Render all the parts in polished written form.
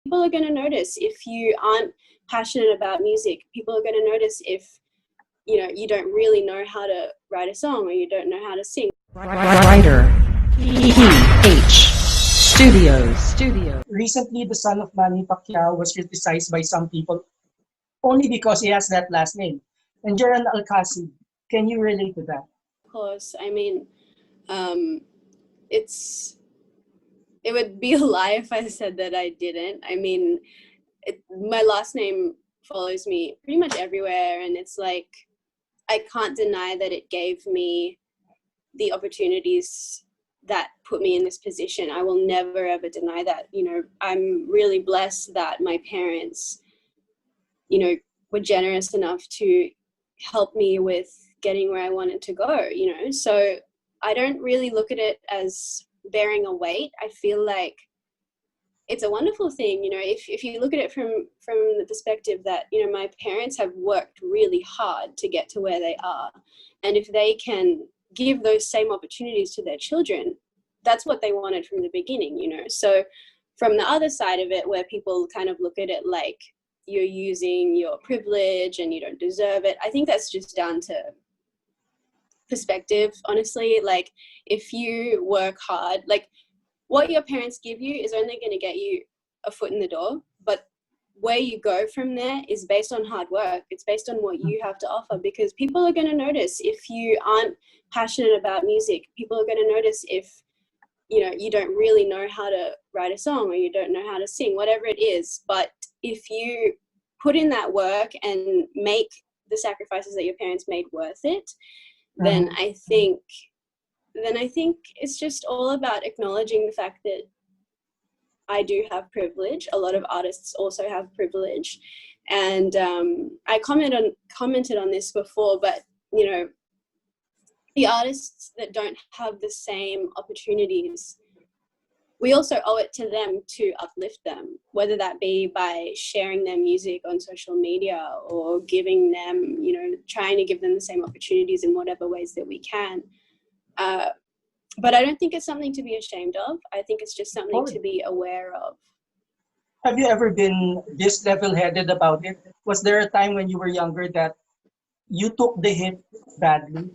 People are going to notice if you aren't passionate about music. People are going to notice if, you don't really know how to write a song or you don't know how to sing. Writer PH Studios. Recently, the son of Manny Pacquiao was criticized by some people only because he has that last name. And you're an Alcasid. Can you relate to that? Of course, I mean, it would be a lie if I said that I didn't. I mean, my last name follows me pretty much everywhere, and it's like I can't deny that it gave me the opportunities that put me in this position. I will never ever deny that. I'm really blessed that my parents, were generous enough to help me with getting where I wanted to go, So I don't really look at it as bearing a weight. I feel like it's a wonderful thing, if you look at it from the perspective that, my parents have worked really hard to get to where they are. And if they can give those same opportunities to their children, that's what they wanted from the beginning, So from the other side of it, where people kind of look at it like you're using your privilege and you don't deserve it, I think that's just down to perspective, honestly. Like, if you work hard, like, what your parents give you is only going to get you a foot in the door, but where you go from there is based on hard work. It's based on what you have to offer, because people are going to notice if you aren't passionate about music. People are going to notice if, you don't really know how to write a song or you don't know how to sing, whatever it is. But if you put in that work and make the sacrifices that your parents made worth it, then I think it's just all about acknowledging the fact that I do have privilege. A lot of artists also have privilege. And I commented on this before, but, the artists that don't have the same opportunities, we also owe it to them to uplift them, whether that be by sharing their music on social media or giving them, trying to give them the same opportunities in whatever ways that we can. But I don't think it's something to be ashamed of. I think it's just something to be aware of. Have you ever been this level-headed about it? Was there a time when you were younger that you took the hit badly?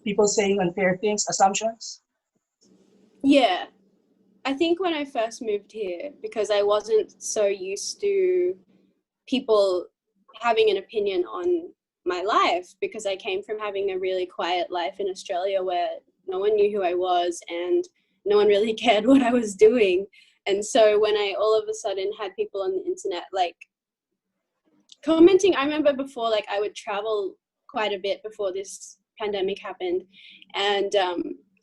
People saying unfair things, assumptions? Yeah. I think when I first moved here, because I wasn't so used to people having an opinion on my life, because I came from having a really quiet life in Australia where no one knew who I was and no one really cared what I was doing. And so when I all of a sudden had people on the internet like commenting, I remember before, like, I would travel quite a bit before this pandemic happened, and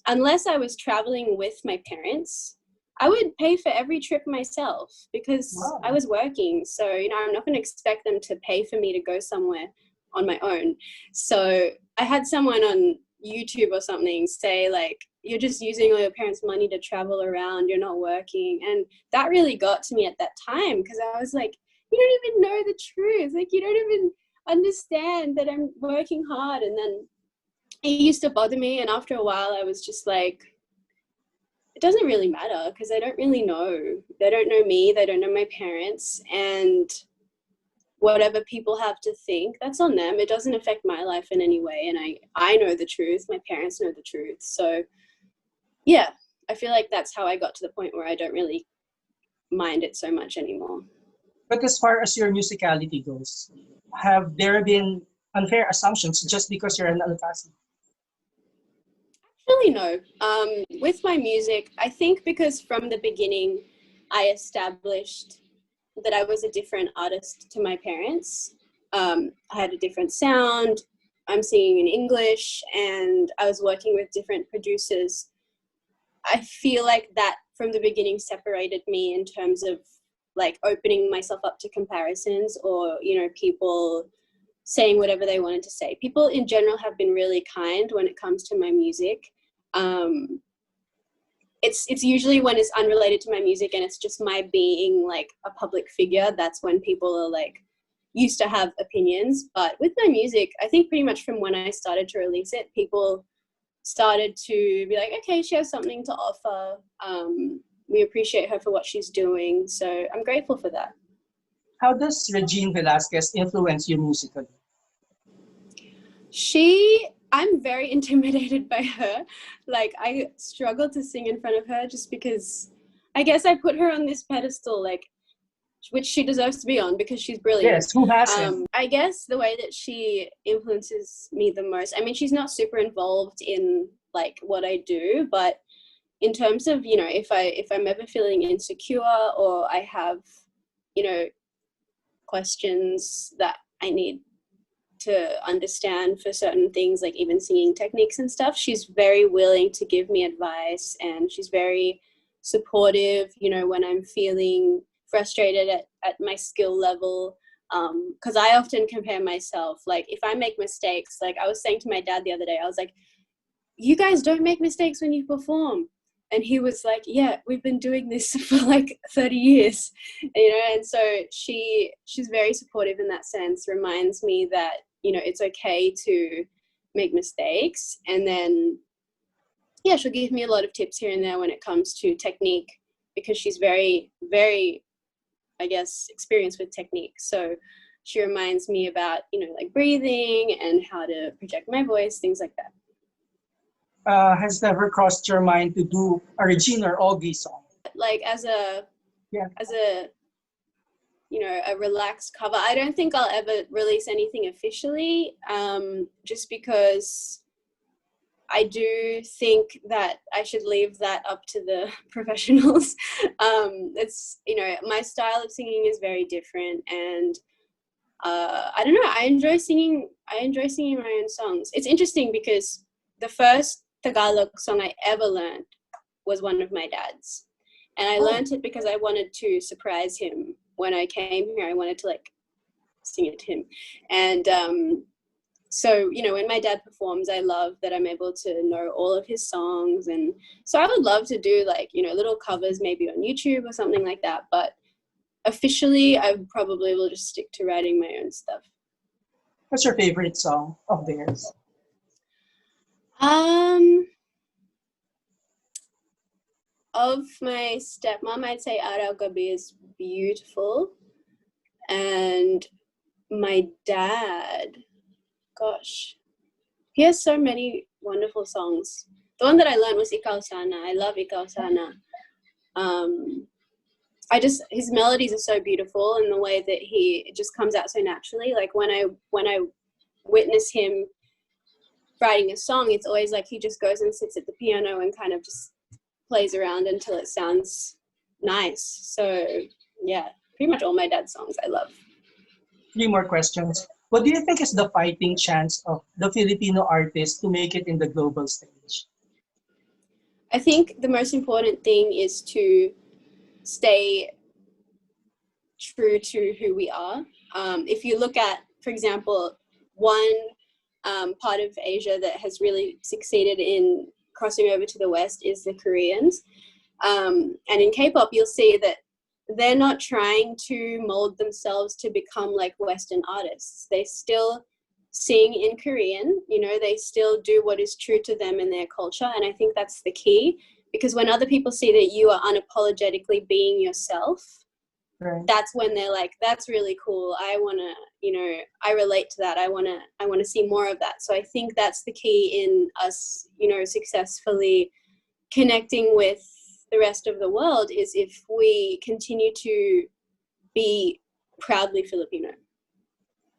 unless I was traveling with my parents, I would pay for every trip myself because I was working. So, I'm not going to expect them to pay for me to go somewhere on my own. So I had someone on YouTube or something say, like, you're just using all your parents' money to travel around, you're not working. And that really got to me at that time, because I was like, you don't even know the truth. Like, you don't even understand that I'm working hard. And then it used to bother me. And after a while, I was just like, it doesn't really matter, because I don't really know. They don't know me. They don't know my parents. And whatever people have to think, that's on them. It doesn't affect my life in any way. And I know the truth. My parents know the truth. So, yeah, I feel like that's how I got to the point where I don't really mind it so much anymore. But as far as your musicality goes, have there been unfair assumptions just because you're an Alcasid? Actually, no. With my music, I think because from the beginning, I established that I was a different artist to my parents. I had a different sound. I'm singing in English, and I was working with different producers. I feel like that from the beginning separated me in terms of like opening myself up to comparisons or, people saying whatever they wanted to say. People in general have been really kind when it comes to my music. It's usually when it's unrelated to my music and it's just my being like a public figure. That's when people are like used to have opinions. But with my music, I think pretty much from when I started to release it, people started to be like, okay, she has something to offer. we appreciate her for what she's doing. So I'm grateful for that. How does Regine Velasquez influence you musically? I'm very intimidated by her. Like, I struggle to sing in front of her just because I guess I put her on this pedestal, like, which she deserves to be on because she's brilliant. Yes, who hasn't? I guess the way that she influences me the most, I mean, she's not super involved in like what I do, but in terms of, you know, if I'm ever feeling insecure or I have, you know, questions that I need to understand for certain things, like even singing techniques and stuff, she's very willing to give me advice, and she's very supportive, you know, when I'm feeling frustrated at my skill level. Because I often compare myself, like if I make mistakes, like I was saying to my dad the other day, I was like, you guys don't make mistakes when you perform. And he was like, yeah, we've been doing this for like 30 years, you know. And so she's very supportive in that sense, reminds me that, you know, it's okay to make mistakes. And then, yeah, she'll give me a lot of tips here and there when it comes to technique, because she's very, very, I guess, experienced with technique. So she reminds me about, you know, like breathing and how to project my voice, things like that. Has never crossed your mind to do a Regine or Ogie song? Like as a, you know, a relaxed cover. I don't think I'll ever release anything officially, just because I do think that I should leave that up to the professionals. It's, you know, my style of singing is very different, and I don't know, I enjoy singing my own songs. It's interesting because the first Tagalog song I ever learned was one of my dad's. And I learned it because I wanted to surprise him when I came here. I wanted to like sing it to him. And so, you know, when my dad performs, I love that I'm able to know all of his songs. And so I would love to do like, you know, little covers maybe on YouTube or something like that. But officially, I probably will just stick to writing my own stuff. What's your favorite song of theirs? Of my stepmom, I'd say Araw Gabi is beautiful. And my dad, gosh, he has so many wonderful songs. The one that I learned was Ikaw Sana. I love Ikaw Sana. His melodies are so beautiful, and the way that it just comes out so naturally. Like when I witness him writing a song, it's always like he just goes and sits at the piano and kind of just plays around until it sounds nice. So yeah, pretty much all my dad's songs I love. 3 more questions. What do you think is the fighting chance of the Filipino artist to make it in the global stage? I think the most important thing is to stay true to who we are. If you look at, for example, one part of Asia that has really succeeded in crossing over to the West is the Koreans. And in K-pop, you'll see that they're not trying to mold themselves to become like Western artists. They still sing in Korean, you know, they still do what is true to them and their culture. And I think that's the key, because when other people see that you are unapologetically being yourself, Right. that's when they're like, that's really cool. I want to, you know, I relate to that. I want to see more of that. So I think that's the key in us, you know, successfully connecting with the rest of the world, is if we continue to be proudly Filipino.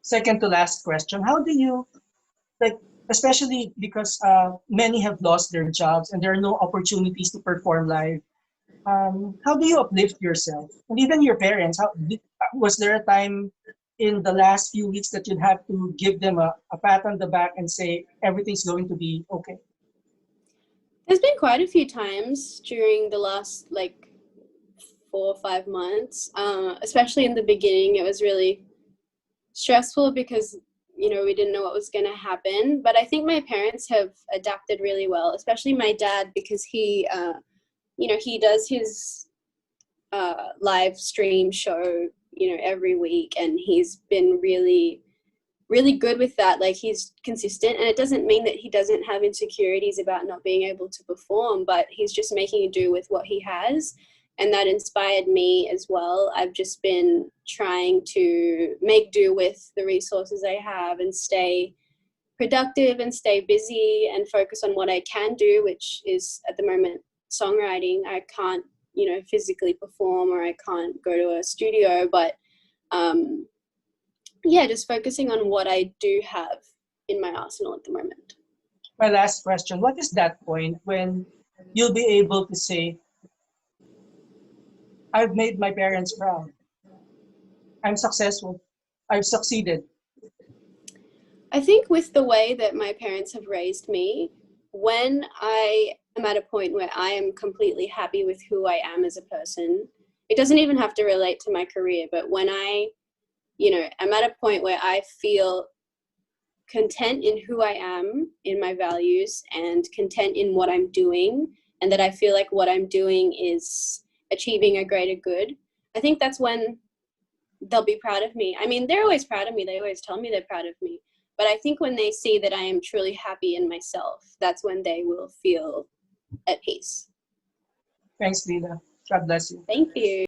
Second to last question. How do you, like, especially because many have lost their jobs and there are no opportunities to perform live, how do you uplift yourself and even your parents? Was there a time in the last few weeks that you'd have to give them a pat on the back and say everything's going to be okay? There's been quite a few times during the last like 4 or 5 months, especially in the beginning. It was really stressful because, you know, we didn't know what was going to happen. But I think my parents have adapted really well, especially my dad, because he, you know, he does his live stream show, you know, every week, and he's been really, really good with that. Like, he's consistent, and it doesn't mean that he doesn't have insecurities about not being able to perform, but he's just making do with what he has. and that inspired me as well. I've just been trying to make do with the resources I have and stay productive and stay busy and focus on what I can do, which is at the moment songwriting. I can't, physically perform, or I can't go to a studio, but just focusing on what I do have in my arsenal at the moment. My last question, what is that point when you'll be able to say, I've made my parents proud, I'm successful, I've succeeded? I think with the way that my parents have raised me, when I am at a point where I am completely happy with who I am as a person, it doesn't even have to relate to my career, but when I'm at a point where I feel content in who I am, in my values, and content in what I'm doing, and that I feel like what I'm doing is achieving a greater good, I think that's when they'll be proud of me. I mean, they're always proud of me. They always tell me they're proud of me. But I think when they see that I am truly happy in myself, that's when they will feel at peace. Thanks, Leila. God bless you. Thank you.